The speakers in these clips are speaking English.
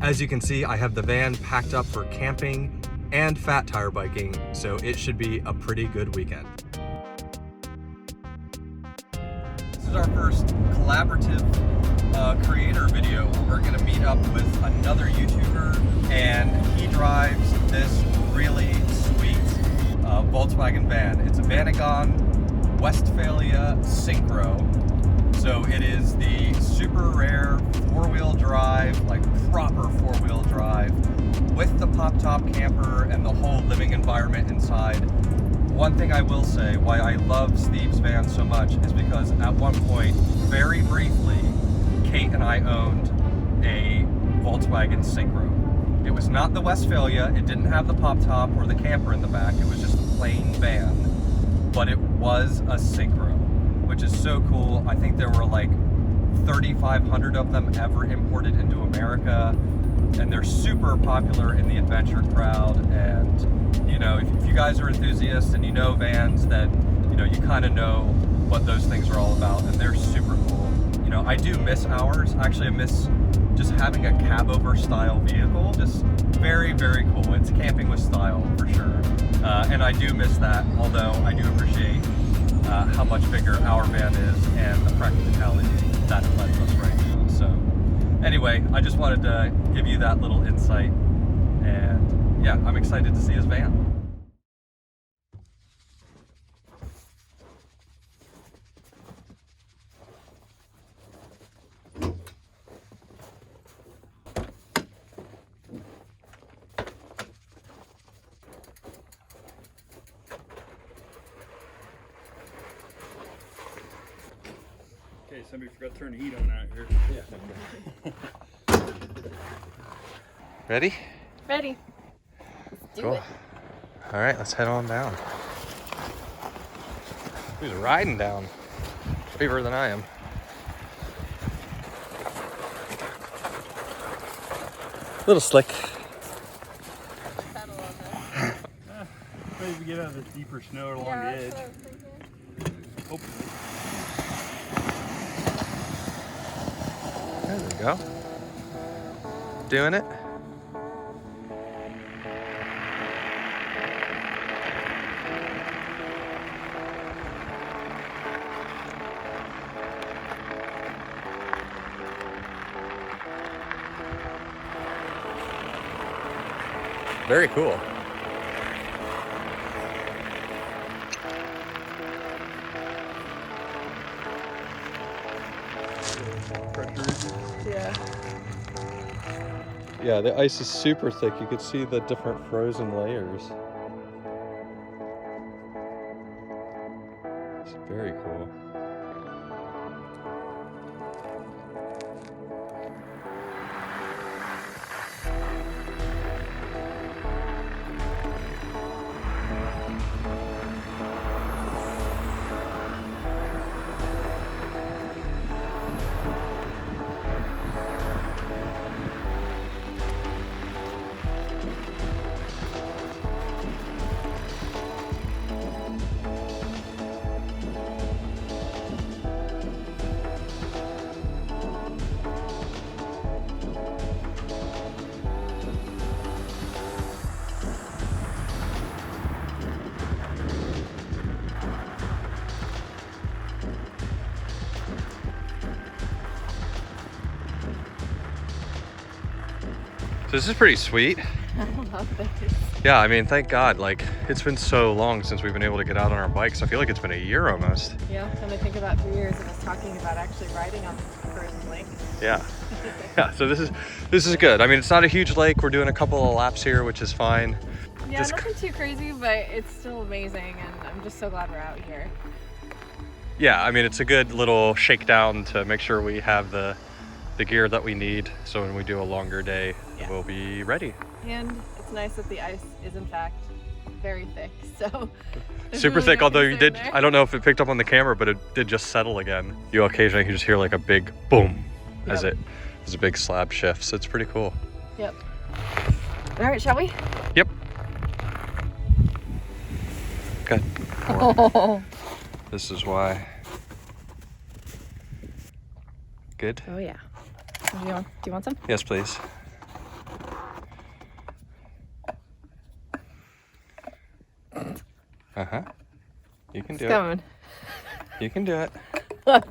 As you can see, I have the van packed up for camping and fat tire biking, so it should be a pretty good weekend. This is our first collaborative creator video. We're gonna meet up with another YouTuber, and he drives this really sweet Volkswagen van. It's a Vanagon Westphalia Synchro. So it is the super rare four-wheel drive, like proper four-wheel drive, with the pop-top camper and the whole living environment inside. One thing I will say, why I love Steve's van so much, is because at one point, very briefly, Kate and I owned a Volkswagen Synchro. It was not the Westphalia, it didn't have the pop-top or the camper in the back, it was just a plain van, but it was a Synchro, which is so cool. I think there were like 3,500 of them ever imported into America, and they're super popular in the adventure crowd. And you know, if you guys are enthusiasts and you know vans, then you know, you kind of know what those things are all about, and they're super cool. You know, I do miss ours. Actually, I miss just having a cab over style vehicle. Just very, very cool. It's camping with style for sure. And I do miss that, although I do appreciate how much bigger our van is and the practicality that it lets us right now. So anyway, I just wanted to give you that little insight, and yeah, I'm excited to see his van. Okay, somebody forgot to turn the heat on out here. Yeah. Ready? Ready. Let's do it. All right, let's head on down. Who's riding down? Braver than I am. A little slick. Pedal on this. Maybe we get out of this deeper snow along the edge. Hopefully. There we go. Doing it. Very cool. Yeah. Yeah, the ice is super thick. You could see the different frozen layers. It's very cool. This is pretty sweet. I love this. Yeah, I mean, thank God. Like, it's been so long since we've been able to get out on our bikes. I feel like it's been a year almost. Yeah, and I think about 3 years of us talking about actually riding on this frozen lake. Yeah. Yeah, so this is good. I mean, it's not a huge lake. We're doing a couple of laps here, which is fine. Yeah, Just nothing too crazy, but it's still amazing, and I'm just so glad we're out here. Yeah, I mean, it's a good little shakedown to make sure we have the gear that we need, so when we do a longer day, Yeah. we'll be ready. And it's nice that the ice is in fact very thick, so there's Super really thick, no although you concern did, there. I don't know if it picked up on the camera, but it did just settle again. You occasionally can just hear like a big boom as Yep. as a big slab shifts. It's pretty cool. Yep. All right, shall we? Yep. Good. This is why. Good. Oh yeah. Do you want some? Yes, please. You can do It's coming. You can do it.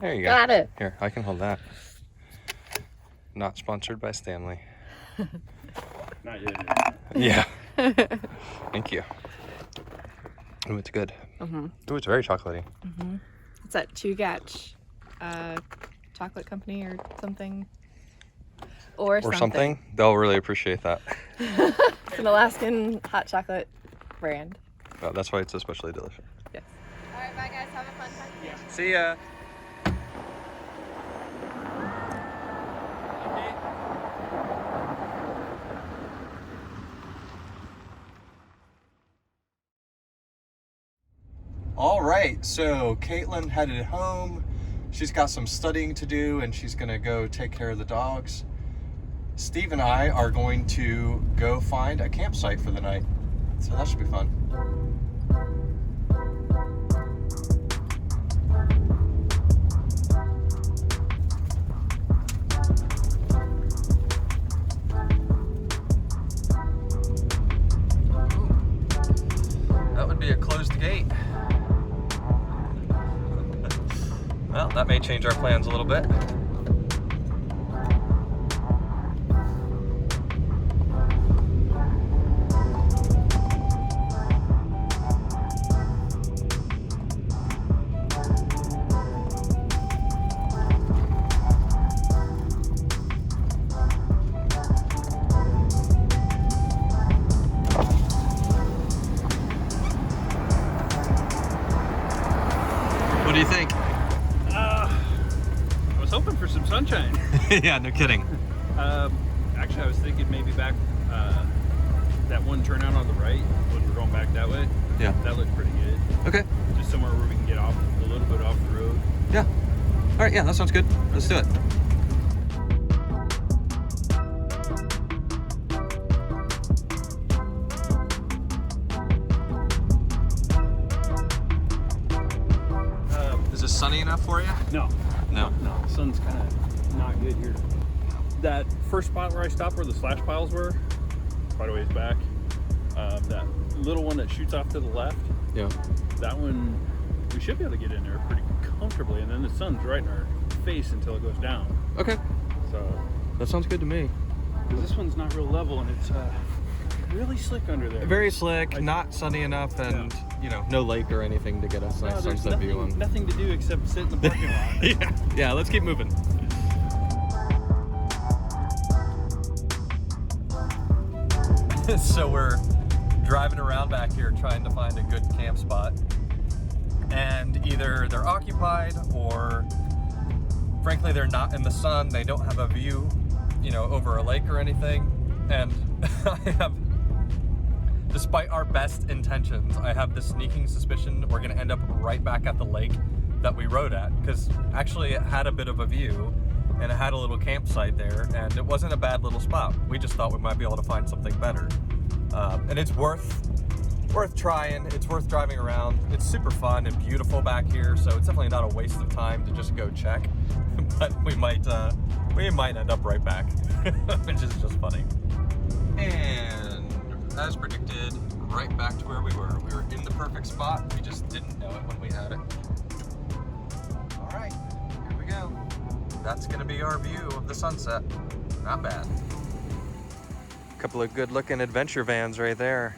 There you go. Got it. Here, I can hold that. Not sponsored by Stanley. Not yet. Yeah. Thank you. Oh, it's good. Oh, it's very chocolatey. It's that Chugach chocolate company or something. Or something. They'll really appreciate that. It's an Alaskan hot chocolate brand. Oh, that's why it's especially delicious. Yes. All right, bye guys. Have a fun time. Yeah. See ya. All right, so Caitlin headed home. She's got some studying to do and she's gonna go take care of the dogs. Steve and I are going to go find a campsite for the night. So that should be fun. That would be a closed gate. Well, that may change our plans a little bit. What do you think? I was hoping for some sunshine. Yeah, no kidding. Actually, I was thinking maybe back that one turnout on the right when we're going back that way. Yeah. That looked pretty good. Okay. Just somewhere where we can get off a little bit off the road. Yeah. All right, yeah, that sounds good. Let's do it. Is this sunny enough for you? No. No. No, the sun's kind of not good here. That first spot where I stopped where the slash piles were, quite a ways back, that little one that shoots off to the left, Yeah. that one, we should be able to get in there pretty comfortably, and then the sun's right in our face until it goes down. Okay. So, That sounds good to me. because this one's not real level, and it's really slick under there. Very slick, not sunny enough, and you know, no lake or anything to get us No, nice there's sunset view on. nothing to do except sit in the parking lot. Yeah, let's keep moving. So we're driving around back here trying to find a good camp spot, and either they're occupied or frankly they're not in the sun. They don't have a view, you know, over a lake or anything. And I have, despite our best intentions, I have this sneaking suspicion we're gonna end up right back at the lake that we rode at, because actually it had a bit of a view and it had a little campsite there, and it wasn't a bad little spot. We just thought we might be able to find something better. And it's worth trying. It's worth driving around. It's super fun and beautiful back here, so it's definitely not a waste of time to just go check. But we might end up right back, which is just funny. And as predicted, right back to where we were. We were in the perfect spot. We just didn't know it when we had it. All right, here we go. That's gonna be our view of the sunset. Not bad. Couple of good looking adventure vans right there.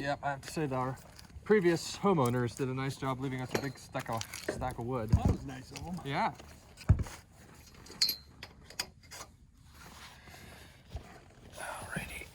Yep, I have to say that our previous homeowners did a nice job leaving us a big stack of wood. That was nice of them. Yeah. Alrighty.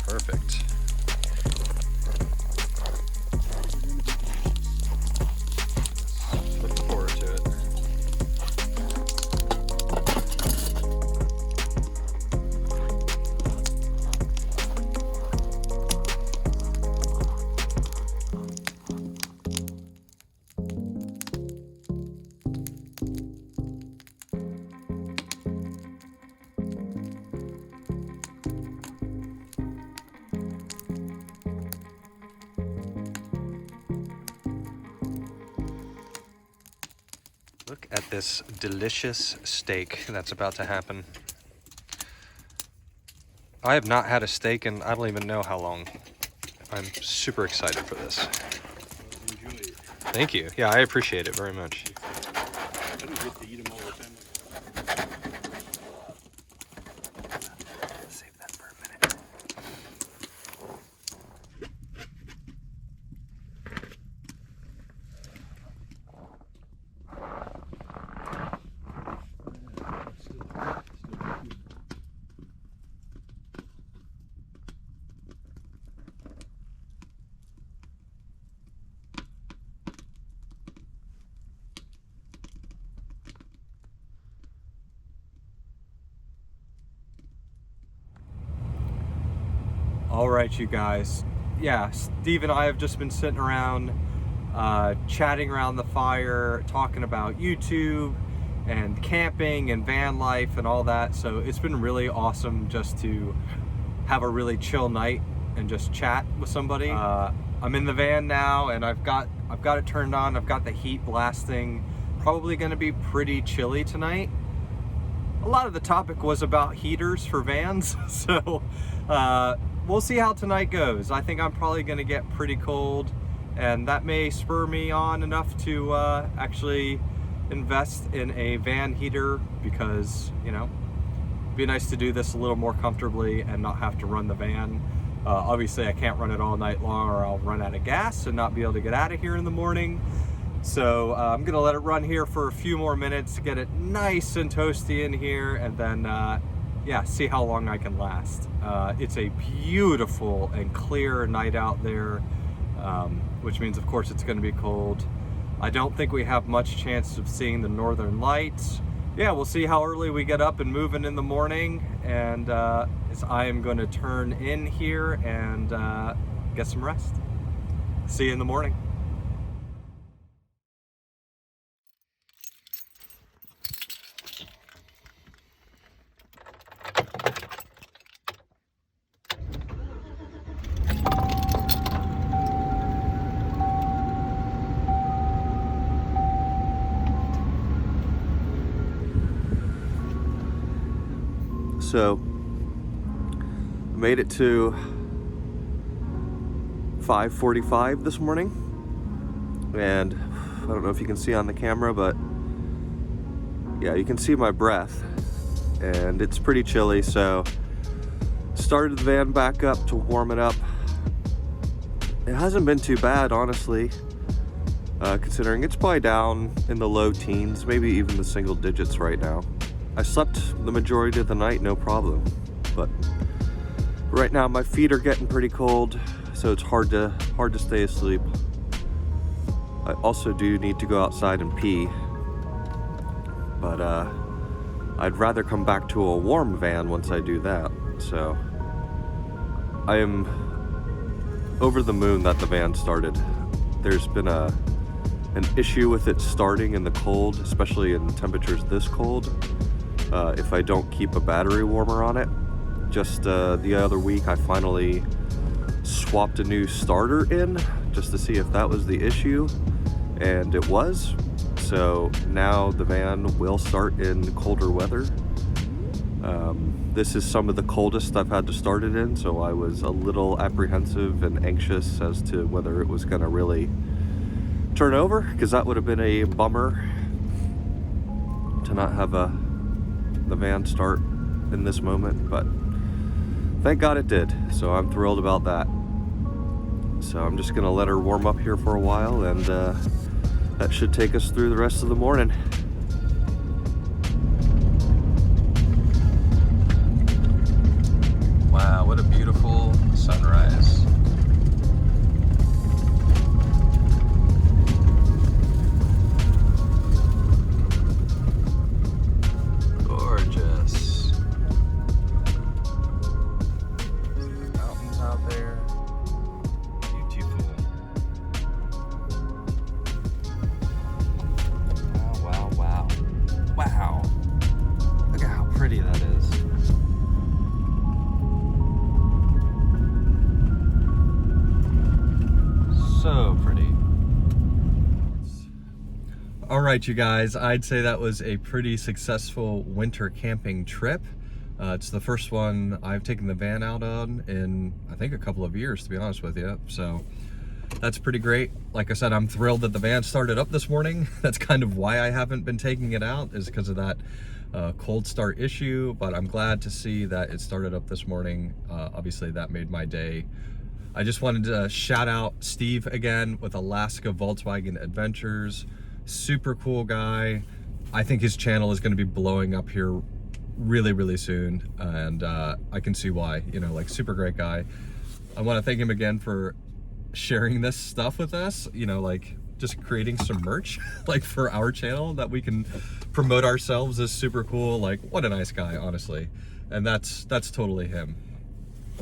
Perfect. Looking forward to it. Look at this delicious steak that's about to happen. I have not had a steak in I don't even know how long. I'm super excited for this. Enjoy it. Thank you. Yeah, I appreciate it very much. I don't get to eat them all the time. Save that for a minute. All right, you guys. Yeah, Steve and I have just been sitting around, chatting around the fire, talking about YouTube and camping and van life and all that. So it's been really awesome just to have a really chill night and just chat with somebody. I'm in the van now, and I've got it turned on. I've got the heat blasting. Probably going to be pretty chilly tonight. A lot of the topic was about heaters for vans, so we'll see how tonight goes. I think I'm probably going to get pretty cold, and that may spur me on enough to actually invest in a van heater, because, you know, it'd be nice to do this a little more comfortably and not have to run the van. Obviously, I can't run it all night long, or I'll run out of gas and not be able to get out of here in the morning. So I'm gonna let it run here for a few more minutes to get it nice and toasty in here, and then yeah, see how long I can last. It's a beautiful and clear night out there, which means of course it's gonna be cold. I don't think we have much chance of seeing the northern lights. Yeah, we'll see how early we get up and moving in the morning, and I am gonna turn in here and get some rest. See you in the morning. So, made it to 5:45 this morning, and I don't know if you can see on the camera, but yeah, you can see my breath, and it's pretty chilly, so started the van back up to warm it up. It hasn't been too bad, honestly, considering it's probably down in the low teens, maybe even the single digits right now. I slept the majority of the night, no problem, but right now my feet are getting pretty cold, so it's hard to stay asleep. I also do need to go outside and pee, but I'd rather come back to a warm van once I do that. So I am over the moon that the van started. There's been an issue with it starting in the cold, especially in temperatures this cold, if I don't keep a battery warmer on it. Just the other week I finally swapped a new starter in just to see if that was the issue, and it was. So now the van will start in colder weather. This is some of the coldest I've had to start it in, so I was a little apprehensive and anxious as to whether it was going to really turn over, because that would have been a bummer to not have the van start in this moment, but thank God it did, so I'm thrilled about that. So I'm just gonna let her warm up here for a while, and that should take us through the rest of the morning. Wow, what a beautiful sunrise. Gorgeous. See the mountains out there. Beautiful. Wow, wow, wow. Wow. Look at how pretty that is. So pretty. All right, you guys, I'd say that was a pretty successful winter camping trip. It's the first one I've taken the van out on in, I think, a couple of years, to be honest with you. So that's pretty great. Like I said, I'm thrilled that the van started up this morning. That's kind of why I haven't been taking it out, is because of that cold start issue. But I'm glad to see that it started up this morning. Obviously, that made my day. I just wanted to shout out Steve again with Alaska Volkswagen Adventures. Super cool guy. I think his channel is going to be blowing up here really, really soon, and I can see why. You know, like, super great guy. I want to thank him again for sharing this stuff with us, you know, like just creating some merch like for our channel that we can promote ourselves is super cool. Like, what a nice guy, honestly. And that's totally him.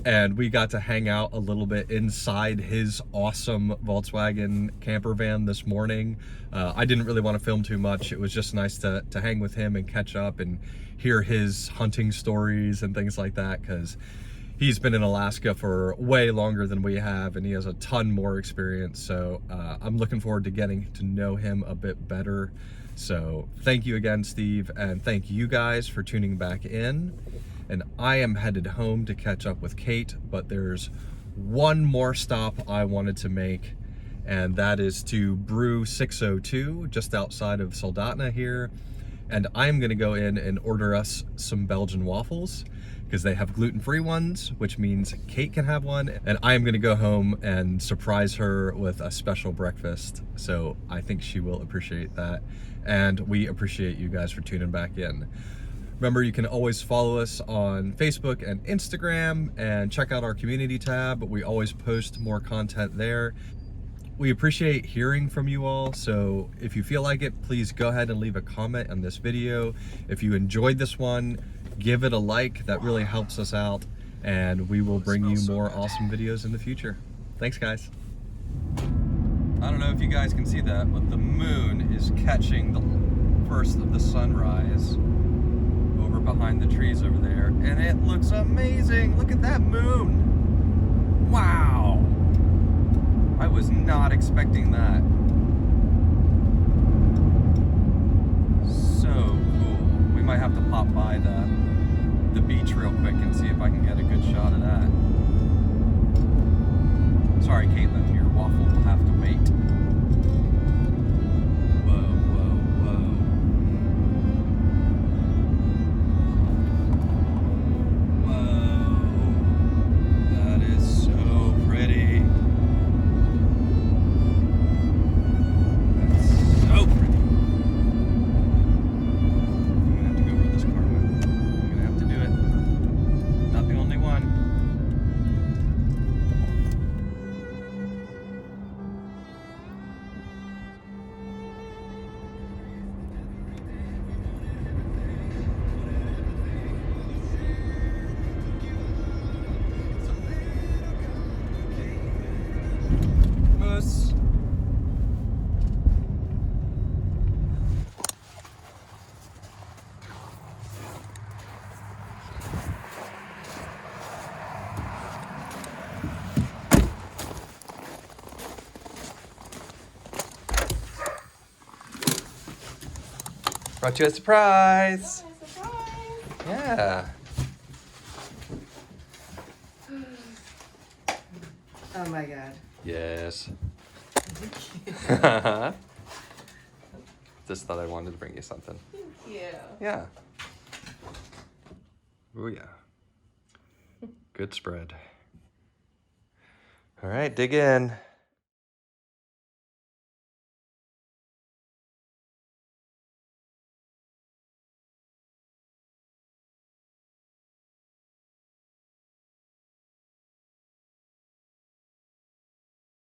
And we got to hang out a little bit inside his awesome Volkswagen camper van this morning. I didn't really want to film too much. It was just nice to hang with him and catch up and hear his hunting stories and things like that, because he's been in Alaska for way longer than we have, and he has a ton more experience. So I'm looking forward to getting to know him a bit better. So thank you again, Steve, and thank you guys for tuning back in. And I am headed home to catch up with Kate, but there's one more stop I wanted to make, and that is to Brew 602, just outside of Soldotna here. And I'm gonna go in and order us some Belgian waffles, because they have gluten-free ones, which means Kate can have one, and I'm gonna go home and surprise her with a special breakfast. So I think she will appreciate that, and we appreciate you guys for tuning back in. Remember, you can always follow us on Facebook and Instagram, and check out our community tab. We always post more content there. We appreciate hearing from you all, so if you feel like it, please go ahead and leave a comment on this video. If you enjoyed this one, give it a like. That really helps us out, and we will bring you more awesome videos in the future. Thanks, guys. I don't know if you guys can see that, but the moon is catching the first of the sunrise over behind the trees over there, and it looks amazing. Look at that moon. Wow. I was not expecting that. So cool. We might have to pop by the beach real quick and see if I can get a good shot of that. Sorry, Caitlin, your waffle will have to wait. Whoa, whoa, whoa. Whoa. That is so pretty. That's so pretty. I'm gonna have to go over this car. I'm gonna have to do it. Not the only one. Brought you a surprise. Oh, surprise! Yeah. Oh my god. Yes. Just thought I wanted to bring you something. Thank you. Yeah. Oh yeah. Good spread. All right, dig in.